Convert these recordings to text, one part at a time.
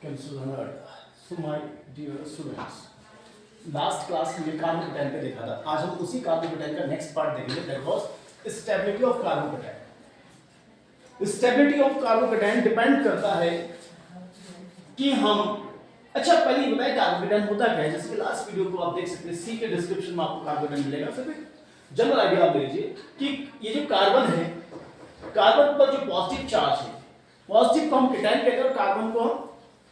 considered. So my dear students, last class में carbocation पे देखा था, आज हम उसी कार्बोकेटाइन का नेक्स्ट पार्ट देखेंगे, that was stability of carbocation. Stability of carbocation depend करता है कि हम अच्छा पहले ये बताएं कार्बोकेटाइन होता क्या है। जैसे कि लास्ट वीडियो को आप देख सकते हैं, सी के डिस्क्रिप्शन में आपको कार्बोकेटाइन मिलेगा। फिर भी जनरल आइडिया आप लीजिए कि ये जो कार्बन है, कार्बन पर जो पॉजिटिव चार्ज है, पॉजिटिव को हम केटाइन कहते हैं और कार्बन को हम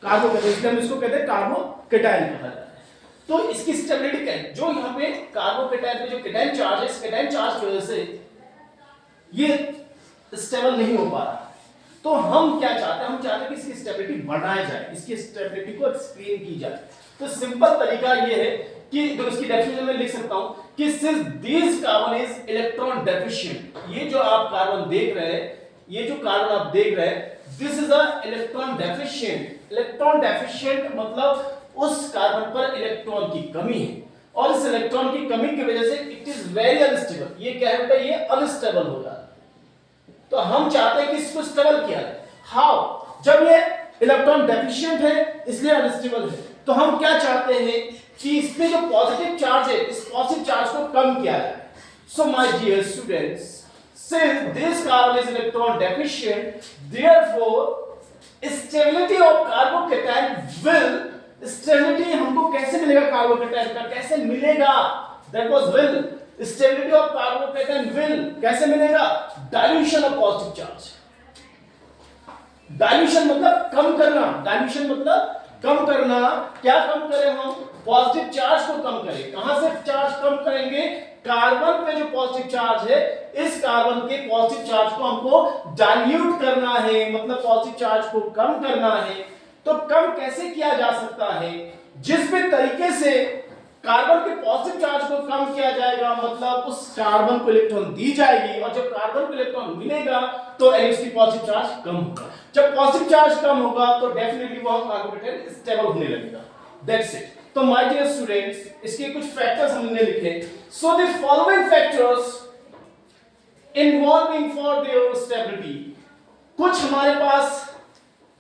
कार्बो कहते हैं, इसलिए हम इसको कहते हैं कार्बोकेटाइन कहा जाता है। तो इसकी स्टेबिलिटी क्या है? जो यहाँ पे कार्बोकेटाइन पे जो केटाइन चार्ज है, इस केटाइन चार्ज की वजह से ये स्टेबल नहीं हो पा रहा। तो हम क्या चाहते हैं? हम चाहते हैं कि इसकी स्टेबिलिटी बढ़ाई जाए, इसकी स्टेबिलिटी को एक्सप्लेन की जाए। तो सिंपल तरीका ये है कि जो इसकी डेफिनेशन में लिख सकता हूं कि since this carbon is electron deficient, ये जो आप कार्बन देख रहे हैं, ये जो कार्बन आप देख रहे हैं, this is a electron deficient. Electron deficient मतलब उस कार्बन पर इलेक्ट्रॉन की कमी है, और इस इलेक्ट्रॉन की कमी की वजह से इट इज वेरी अनस्टेबल। ये क्या है बेटा? ये अनस्टेबल हो जाता है। तो हम चाहते हैं कि इसको स्टेबल किया जाए। हाउ? जब ये इलेक्ट्रॉन डेफिशिएंट है इसलिए अनस्टेबल है, तो हम क्या चाहते हैं कि इसमें जो पॉजिटिव चार्ज है, इस पॉजिटिव चार्ज को कम किया जाए। So my dear students, since this carbon is electron deficient, therefore stability of carbocation will, stability हमको कैसे मिलेगा कार्बोकेटाइन का? कैसे मिलेगा? that was will, stability of carbocation will कैसे मिलेगा? dilution of positive charge। Dilution मतलब कम करना, डाइल्यूशन मतलब कम करना। क्या कम करें हम? पॉजिटिव चार्ज को कम करें। कहां से चार्ज कम करेंगे? कार्बन पे जो पॉजिटिव चार्ज है, इस कार्बन के पॉजिटिव चार्ज को हमको डाइल्यूट करना है, मतलब पॉजिटिव चार्ज को कम करना है। तो कम कैसे किया जा सकता है? जिस भी तरीके से कार्बन के पॉजिटिव चार्ज को कम किया जाएगा, मतलब उस कार्बन को इलेक्ट्रॉन दी जाएगी, और जब कार्बन को इलेक्ट्रॉन मिलेगा तो उसकी पॉजिटिव चार्ज कम होगा। जब पॉजिटिव चार्ज कम होगा तो डेफिनेटली वो कार्बोकेटाइन स्टेबल होने लगेगा। That's it. तो माय डियर स्टूडेंट्स, इसके कुछ फैक्टर्स हमने लिखे। So the following factors involving for their stability, कुछ हमारे पास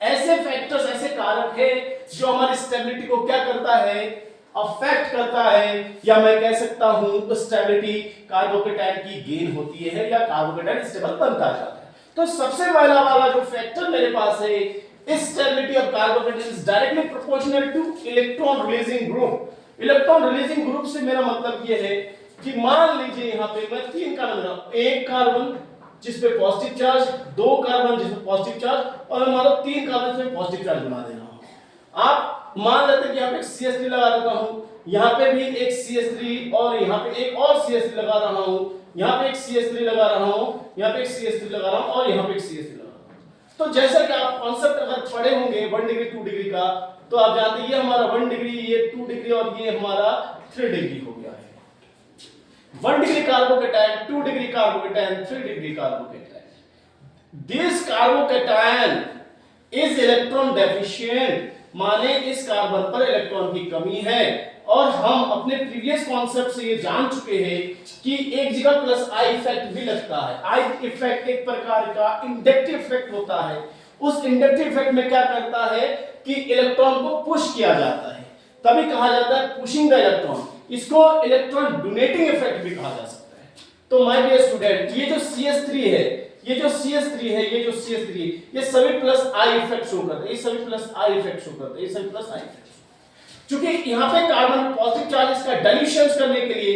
ऐसे फैक्टर्स, ऐसे कारक है जो हमारी स्टेबिलिटी को क्या करता है? अफेक्ट करता है, या मैं कह सकता हूं स्टेबिलिटी कार्बोकेटाइन की गेन होती है या कार्बोकेटाइन स्टेबल बनता जाता है। तो सबसे पहला वाला जो फैक्टर मेरे पास है, stability of carbocation is directly proportional two electron releasing group. Electron releasing group से मेरा मतलब ये है कि मान लीजिए यहां पे मैं तीन कार्बन बना, एक कार्बन जिस पे पॉजिटिव चार्ज, दो कार्बन जिसमें पॉजिटिव चार्ज, और मैं मान लो तीन कार्बन में पॉजिटिव चार्ज बना दे रहा हूं। आप मान लेते हैं कि यहां पे CH3 लगा देता हूं, यहां पे भी एक CH3, और यहां पे एक और CH3 लगा रहा हूं, यहां पे एक CH3 लगा रहा हूं, यहां पे एक CH3 लगा रहा हूं, और यहां पे एक CH3 लगा रहा हूं। तो जैसा कि आप कॉन्सेप्ट अगर पढ़े होंगे 1 डिग्री 2 डिग्री का, तो आप जानते हैं ये हमारा 1 डिग्री, ये 2 डिग्री, और ये हमारा 3 डिग्री हो गया है। 1 degree carbocation, 2 degree carbocation, 3 degree carbocation. This carbocation is electron deficient, माने इस कार्बन पर इलेक्ट्रॉन की कमी है। और हम अपने प्रीवियस कॉन्सेप्ट से ये जान चुके हैं कि एक जगह प्लस आई इफेक्ट भी लगता है। आई इफेक्ट एक प्रकार का इंडक्टिव इफेक्ट होता है। उस इंडक्टिव इफेक्ट में क्या करता है कि इलेक्ट्रॉन को पुश किया जाता है, तभी कहा जाता है पुशिंग द इलेक्ट्रॉन। इसको इलेक्ट्रॉन डोनेटिंग इफेक्ट भी कहा जा सकता है। तो माय डियर स्टूडेंट, ये जो CH3 है, ये जो CH3 है, ये जो CH3 है, ये सभी प्लस आई इफेक्ट शो करते हैं, ये सभी प्लस आई इफेक्ट शो करते हैं, ये सभी प्लस आई इफेक्ट। क्योंकि यहां पे कार्बन पॉजिटिव चार्ज का डाइल्यूशन करने के लिए,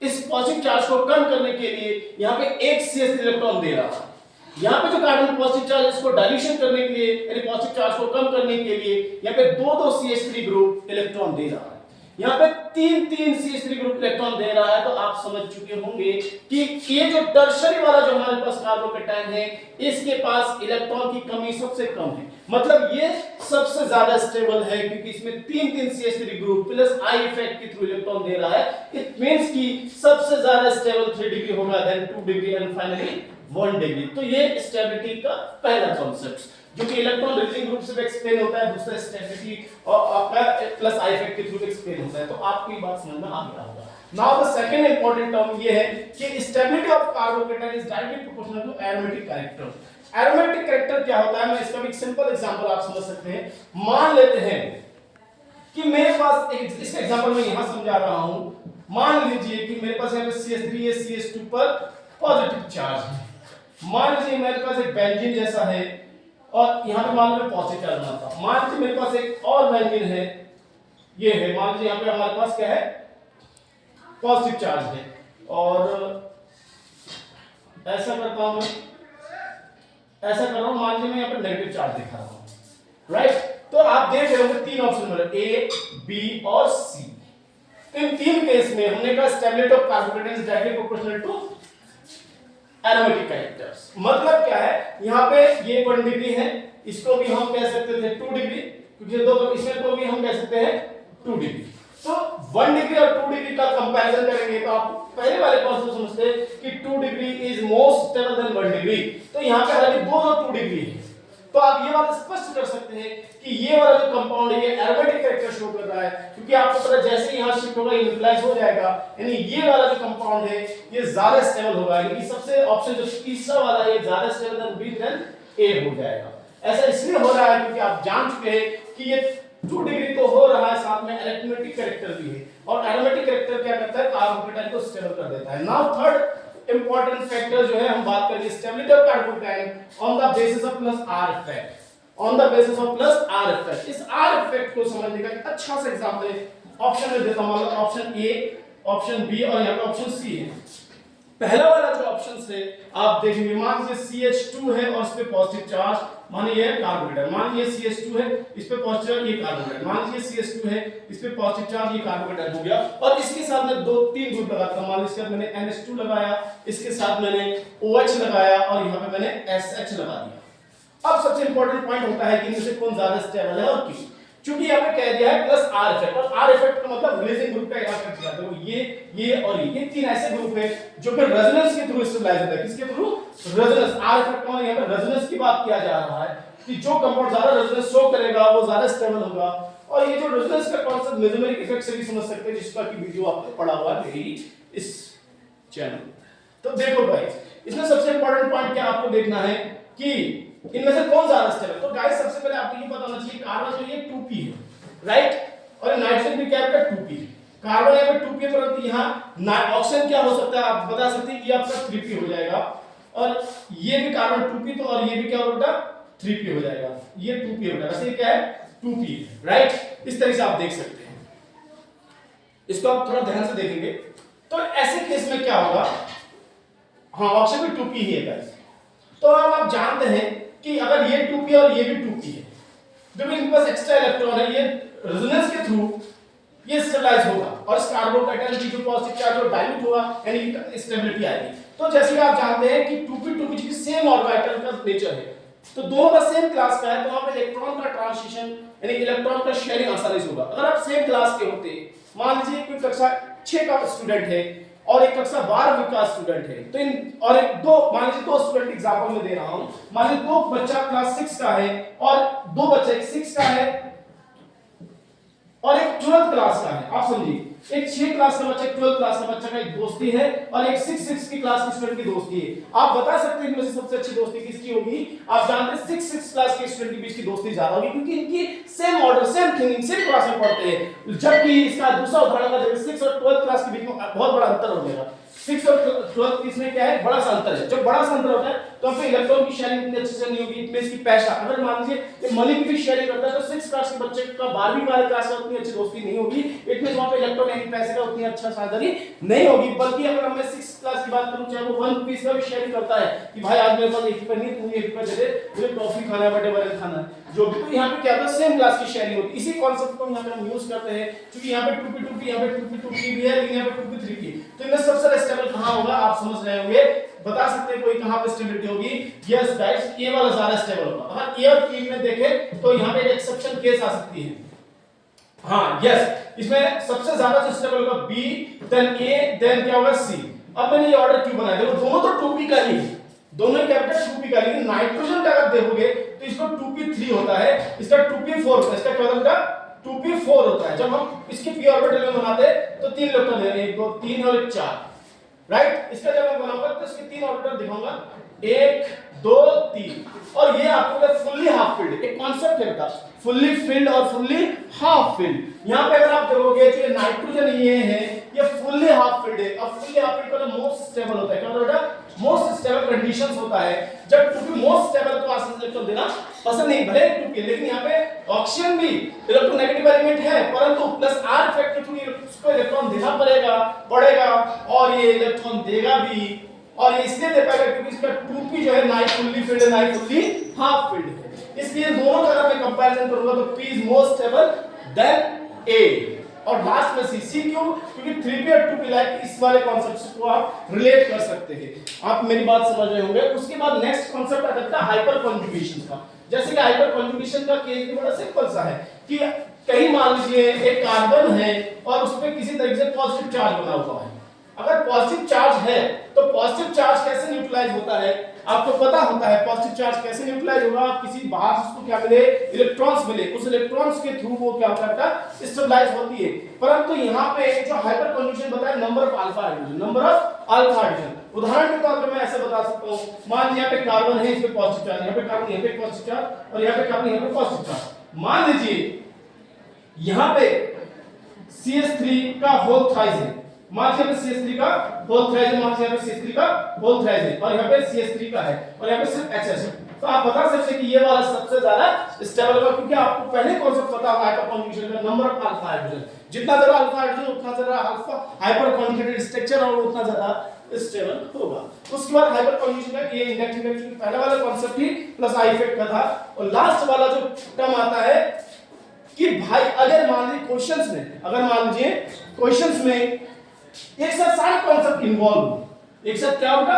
इस पॉजिटिव चार्ज को कम करने के लिए यहां पे एक CH3 इलेक्ट्रॉन दे रहा है। यहां पे जो कार्बन पॉजिटिव चार्ज इसको डाइल्यूशन करने के लिए, यानी पॉजिटिव चार्ज को कम करने के लिए यहां पे दो CH3 ग्रुप इलेक्ट्रॉन दे रहा है। यहां पे तीन CH3 ग्रुप इलेक्ट्रॉन दे रहा है। तो आप समझ चुके होंगे कि ये जो टर्शरी वाला जो हमारे पास कार्बोकेटाइन है, इसके पास इलेक्ट्रॉन की कमी सबसे कम है, मतलब ये सबसे ज्यादा स्टेबल है, क्योंकि इसमें तीन CH3 group plus I effect के थ्रू इलेक्ट्रॉन दे रहा है। इट मींस कि सबसे ज्यादा स्टेबल 3 डिग्री होगा, then 2 degree, and finally 1 degree. तो ये स्टेबिलिटी का पहला कॉन्सेप्ट। जो कि इलेक्ट्रॉन रिलीजिंग ग्रुप से एक्सप्लेन होता है, दूसरा स्टेबिलिटी और आपका प्लस आई इफेक्ट के थ्रू एक्सप्लेन होता है। तो आपको ये बात समझ में आ गया होगा। Now the second important term ये है कि stability of carbocation is directly proportional to aromatic character. Aromatic character क्या होता है, मैं इसका भी एक सिंपल एग्जांपल आप समझ सकते हैं। मान लेते हैं कि मेरे पास एक, इसका एग्जांपल मैं यहां समझा रहा हूं। मान लीजिए कि मेरे पास यहाँ पे CH3 है, CH2 पर पॉजिटिव चार्ज है। मान लीजिए मेरे पास एक बेंजीन जैसा है और यहाँ पे मान लो पॉजिटिव चार्ज बना था। मान लीजिए मेरे पास एक और बेंजीन है, ये है, मान लीजिए यहाँ पे हमारे पास क्या है, पॉजिटिव चार्ज है। और ऐसा करता हूं मैं, ऐसा कर रहा हूं, मान लीजिए मैं यहाँ पे नेगेटिव चार्ज दिखा रहा हूं, राइट। तो आप देख रहे होंगे तीन ऑप्शन मिले, ए, बी और सी। तो इन तीन केस में हमने कहा stability of carbocation is directly proportional to aromatic characters. मतलब क्या है, यहाँ पे ये 1 डिग्री है, इसको भी हम कह सकते थे 2 डिग्री, क्योंकि दो इसमें को भी हम कह सकते हैं 2 डिग्री। तो 1 डिग्री और 2 डिग्री का कंपैरिजन करेंगे तो आप पहले वाले कॉन्सेप्ट समझते हैं कि 2 degree is more stable then 1 degree. तो यहाँ पे हालांकि दोनों 2 डिग्री है, तो आप ये बात स्पष्ट कर सकते हैं कि ये वाला जो कंपाउंड है ये एरोमेटिक कैरेक्टर शो कर रहा है, क्योंकि आपको पता जैसे ही यहां शिफ्ट होगा ये न्यूट्रलाइज हो जाएगा, यानी ये वाला जो कंपाउंड है ये ज्यादा स्टेबल होगा, यानी सबसे ऑप्शन जो तीसरा वाला है ये ज्यादा स्टेबल देन बी देन ए हो जाएगा। ऐसा इसलिए हो रहा है क्योंकि आप जान चुके हैं कि ये 2 डिग्री तो हो रहा है, साथ में एरोमेटिक कैरेक्टर भी है, और एरोमेटिक कैरेक्टर क्या करता है, कार्बोकेटाइन को स्टेबल कर देता है। नाउ थर्ड इंपॉर्टेंट फैक्टर जो है हम बात करेंगे stability of carbocation on the basis of plus are effect. On the basis of plus are effect, इस आर इफेक्ट को समझने का एक अच्छा सा एग्जांपल है, ऑप्शन में देता हूं, ऑप्शन ए, ऑप्शन बी और यहाँ पे ऑप्शन सी है। पहला वाला जो ऑप्शन है आप देखेंगे, मान लीजिए CH2 है और इस पे पॉजिटिव चार्ज, मान लीजिए कार्बोकेटाइन, मान लीजिए CH2 है, इस पे पॉजिटिव चार्ज, ये कार्बोकेटाइन, मान लीजिए CH2 है, इस पे पॉजिटिव चार्ज, ये कार्बोकेटाइन हो गया। और इसके साथ में 2-3 ग्रुप लगाता हूं, मान लीजिए मैंने NH2 लगाया, इसके साथ मैंने OH लगाया और यहाँ पे मैंने SH लगा दिया। अब सबसे इंपॉर्टेंट पॉइंट होता है कि इनमें से कौन ज्यादा स्टेबल है और क्यों। क्योंकि यहाँ पे कह दिया है प्लस आर इफेक्ट, और आर इफेक्ट का मतलब रिलीजिंग ग्रुप का इफेक्ट दिखाते हो, ये और ये तीन ऐसे ग्रुप है जो कि रेजोनेंस के थ्रू स्टेबलाइज होता है। किसके थ्रू? रेजोनेंस। आर इफेक्ट का यहाँ पे रेजोनेंस की बात किया जा रहा है कि जो कंपाउंड ज्यादा रेजोनेंस शो करेगा वो ज्यादा स्टेबल होगा। और ये जो रेजोनेंस का कांसेप्ट मेसोमेरिक इफेक्ट से भी समझ सकते हैं, जिसका की वीडियो आपने पढ़ा हुआ है मेरी इस चैनल। तो देखो गाइस, इसमें सबसे इंपॉर्टेंट पॉइंट क्या आपको देखना है कि इनमें से कौन ज्यादा स्टेबल। तो गाइस सबसे पहले आपको ये पता होना चाहिए कार्बन जो ये 2p है, राइट, और नाइट्रोजन भी क्या है, 2p है। कार्बन यहाँ पे 2p है, परंतु यहाँ ऑक्सीजन क्या हो सकता है आप बता सकते हैं, ये आपका 3p हो जाएगा, और ये भी कार्बन 2p, तो और ये भी क्या होगा, 3p हो जाएगा, ये 2p हो जाएगा। ये क्या है, 2p है, राइट। इस तरह से आप देख सकते हैं, इसको आप थोड़ा ध्यान से देखेंगे तो ऐसे केस में क्या होगा, हाँ ऑक्सीजन भी 2p ही है गाइस। तो अब आप जानते हैं कि अगर ये 2p और ये भी 2p है, जो भी इनके पास एक्स्ट्रा इलेक्ट्रॉन है, ये रेजोनेंस के थ्रू ये स्टेबलाइज होगा और इस कार्बोकेटाइन की जो पॉजिटिव चार्ज वो डाइल्यूट होगा, यानी स्टेबिलिटी आएगी। तो जैसे कि आप जानते हैं कि 2p की सेम ऑर्बिटल का नेचर है, तो दोनों का सेम क्लास का है, तो वहां पे इलेक्ट्रॉन का ट्रांजिशन यानी इलेक्ट्रॉन का शेयरिंग आसानी से होगा। अगर आप सेम क्लास के होते, मान लीजिए कोई कक्षा 6 का स्टूडेंट है और एक कक्षा 12वीं का स्टूडेंट है, तो इन और एक दो मान लीजिए 2 स्टूडेंट एग्जांपल में दे रहा हूं, मान लीजिए 2 बच्चा क्लास 6 का है और 2 बच्चे, एक 6 का है और एक 12th क्लास का है। आप समझिए, एक 6 क्लास का बच्चा, एक 12th क्लास का बच्चा का एक दोस्ती है और एक 6 की क्लास के स्टूडेंट की दोस्ती है। आप बता सकते हैं इनमें से सबसे अच्छी दोस्ती किसकी होगी? आप जानते हैं 6 क्लास के स्टूडेंट के बीच की दोस्ती ज्यादा होगी, क्योंकि इनकी same order, same thinking, same class में पढ़ते हैं। जबकि इसका दूसरा उदाहरण अगर 6 और 12th क्लास के बीच में बहुत बड़ा अंतर हो जाएगा। 6 और 12th इसमें क्या है, बड़ा सा अंतर है। जब बड़ा सा अंतर होता है तो फिर इलेक्ट्रॉन की शेयरिंग इतनी अच्छे से नहीं होगी, इतने इसकी पहचान, अगर मान लीजिए ये मनी की भी शेयरिंग करता है तो 6 क्लास के बच्चे का 12वीं वाले क्लास में उतनी अच्छी दोस्ती नहीं होगी, इतने वहां पे इलेक्ट्रॉन यानी पैसे का उतनी अच्छा साझेदारी नहीं होगी। बल्कि अगर मैं 6 क्लास की बात करूं, चाहे वो 1 रुपीस का भी शेयरिंग करता है कि भाई आज मेरे पास 1 रुपया नहीं, तू 1 रुपया दे दे, मुझे टॉफी खाना है, बर्थडे खाना है, जो भी। तो यहाँ पे क्या होता है, सेम क्लास की शेयरिंग होती है। इसी कॉन्सेप्ट को यहाँ पे हम यूज करते हैं, क्योंकि यहाँ पे 2p यहाँ पे 2p भी है, लेकिन यहाँ पे 2p 3p। तो इनमें सबसे स्टेबल कहां होगा आप समझ रहे होंगे, बता सकते हैं कोई कहां पे स्टेबिलिटी होगी? यस गाइस, ए वाला ज्यादा स्टेबल होगा। अगर ए और p में देखें तो यहाँ पे एक एक्सेप्शन केस आ सकती है, हाँ यस, इसमें सबसे ज्यादा जो स्टेबल होगा B, देन A, देन क्या होगा C। अब मैंने ये ऑर्डर क्यों बनाया, देखो दोनों तो 2p का ही है, दोनों ही कैपिटल 2p का, लेकिन नाइट्रोजन का अगर देखोगे तो इसको 2p3 होता है, इसका 2p4 होता है, इसका क्या होता है 2p4 होता है। जब हम इसके p ऑर्बिटल में बनाते हैं तो 3 इलेक्ट्रॉन दे रहे हैं, 1 2 3 और 4, राइट। इसका जब मैं बनाऊंगा तो इसके 3 ऑर्बिटल दिखाऊंगा, 1 2 3, और ये आपको फुल्ली हाफ फिल्ड, एक कांसेप्ट है बेटा, फुल्ली फिल्ड और फुल्ली हाफ फिल्ड। यहां पे अगर आप देखोगे तो ये नाइट्रोजन ये है, ये फुल्ली हाफ फिल्ड है। अब फुल्ली हाफ फिल्ड का मोस्ट स्टेबल होता है, क्या होता है बेटा, मोस्ट स्टेबल कंडीशंस होता है। जब 2p मोस्ट स्टेबल तो आसान इलेक्ट्रॉन देना पसंद नहीं, भले 2p, लेकिन यहाँ पे ऑक्सीजन भी इलेक्ट्रोनेगेटिव एलिमेंट है, परंतु प्लस r फैक्टर थ्रू इसको इलेक्ट्रॉन देना पड़ेगा, और ये इलेक्ट्रॉन देगा भी, और ये इसलिए दे पाएगा क्योंकि इसका 2p जो है ना फुल्ली फिल्ड है ना फुल्ली हाफ फिल्ड है। इसलिए दोनों का अगर मैं कंपैरिजन करूंगा तो p is more stable then a, और लास्ट में c क्यों, क्योंकि 3p और 2p लाइक इस वाले कॉन्सेप्ट को आप रिलेट कर सकते हैं। आप मेरी बात समझ रहे होंगे। उसके बाद नेक्स्ट कॉन्सेप्ट आ जाता है हाइपर कॉन्जुगेशन का। जैसे कि हाइपर कॉन्जुगेशन का केस भी बड़ा सिंपल सा है कि कहीं मान लीजिए एक कार्बन है और उस पे किसी तरीके से पॉजिटिव चार्ज बना हुआ है। अगर पॉजिटिव चार्ज है तो पॉजिटिव चार्ज कैसे न्यूट्रलाइज होता है, आपको पता होता है पॉजिटिव चार्ज कैसे न्यूट्रलाइज होगा। आप किसी बाहर से उसको क्या मिले, इलेक्ट्रॉन्स मिले, उस इलेक्ट्रॉन्स के थ्रू वो क्या करता है, स्टेबलाइज होती है। परंतु यहाँ पे जो हाइपर कॉन्जुगेशन बताया, number of alpha hydrogen, number of alpha hydrogen. उदाहरण के तौर पे मैं ऐसे बता सकता हूँ, मान लीजिए यहाँ पे कार्बन है, इस पे पॉजिटिव चार्ज, यहाँ पे कार्बन, यहाँ पे पॉजिटिव चार्ज, और यहाँ पे कार्बन, यहाँ पे पॉजिटिव चार्ज। मान लीजिए यहाँ पे CH3 का होल थ्राइस है, मान लीजिए CH3 का होल थ्राइस है, मान लीजिए यहाँ पे CH3 का होल थ्राइस है, और यहाँ पे CH3 का है, और यहाँ पे सिर्फ HS है। तो आप बता सकते हैं कि ये वाला सबसे ज्यादा स्टेबल होगा, क्योंकि आपको पहले कॉन्सेप्ट पता होगा हाइपर कॉन्जुगेशन का, नंबर ऑफ अल्फा हाइड्रोजन। जितना ज्यादा अल्फा हाइड्रोजन उतना ज्यादा अल्फा हाइपर कॉन्जुगेटेड स्ट्रक्चर, और उतना ज्यादा स्टेबल होगा। उसके बाद हाइपर कॉन्जुगेशन का ये इंडेक्टिव है, क्योंकि पहला वाला concept he plus I effect का था, और लास्ट वाला जो टर्म आता है कि भाई अगर मान लीजिए क्वेश्चंस में, अगर मान लीजिए क्वेश्चंस में एक साथ सारे कॉन्सेप्ट इन्वॉल्व हो, एक साथ क्या होगा,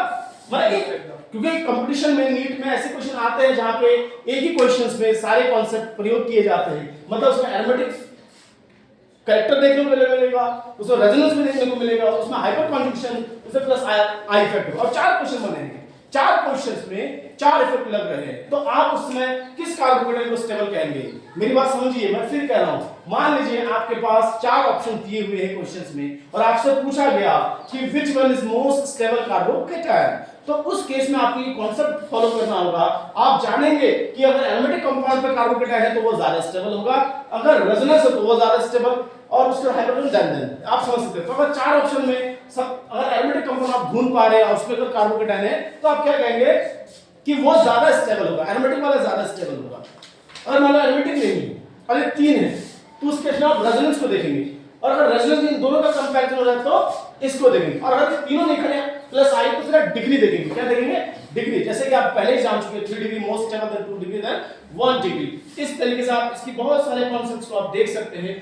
मतलब क्योंकि कंपटीशन में नीट में ऐसे क्वेश्चन आते हैं जहां पे एक ही क्वेश्चंस में सारे कॉन्सेप्ट प्रयोग किए जाते हैं, मतलब उसमें एरोमेटिक कैरेक्टर देखने को मिलेगा, उसमें रेजोनेंस भी देखने को मिलेगा, उसमें हाइपर कॉन्जुगेशन, उसमें प्लस आई इफेक्ट, और 4 क्वेश्चन बनेंगे। 4 क्वेश्चंस में 4 इफेक्ट लग रहे हैं, तो आप उसमें किस कार्बोकेटाइन को स्टेबल कहेंगे? मेरी बात समझिए, मैं फिर कह रहा हूं, मान लीजिए आपके पास 4 ऑप्शन दिए हुए हैं क्वेश्चंस में, और आपसे पूछा गया कि which one is most stable carbocation, तो उस केस में आपको ये कॉन्सेप्ट फॉलो करना होगा। आप जानेंगे कि अगर एरोमेटिक कंपाउंड पे कार्बोकेटाइन है तो वो ज्यादा स्टेबल होगा, अगर रेजोनेंस है तो वो ज्यादा स्टेबल, और उसका हाइड्रोजन देन आप समझ सकते हैं। तो अगर 4 ऑप्शन में सब अगर एरोमेटिक कंपाउंड आप ढूंढ पा रहे हैं और उसमें अगर कार्बोकेटाइन है तो आप क्या कहेंगे कि वो ज्यादा स्टेबल होगा, एरोमेटिक वाला ज्यादा स्टेबल होगा। अगर मान लो एरोमेटिक नहीं है और ये 3 है तो उस केस में आप रेजोनेंस को देखेंगे, और अगर रेजोनेंस इन दोनों का कंपैरिजन हो जाए तो इसको देखेंगे, और अगर तीनों नहीं खड़े हैं प्लस आई तो फिर डिग्री देखेंगे। क्या देखेंगे? डिग्री। जैसे कि आप पहले ही जान चुके हैं 3 degree most stable then 2 degree then 1 degree. इस तरीके से आप इसकी बहुत सारे कॉन्सेप्ट्स को आप देख सकते हैं।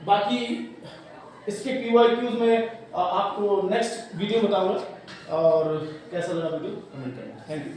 बाकी इसके PYQs में आपको नेक्स्ट वीडियो बताऊंगा, और कैसा लगा वीडियो कमेंट करना। Thank you.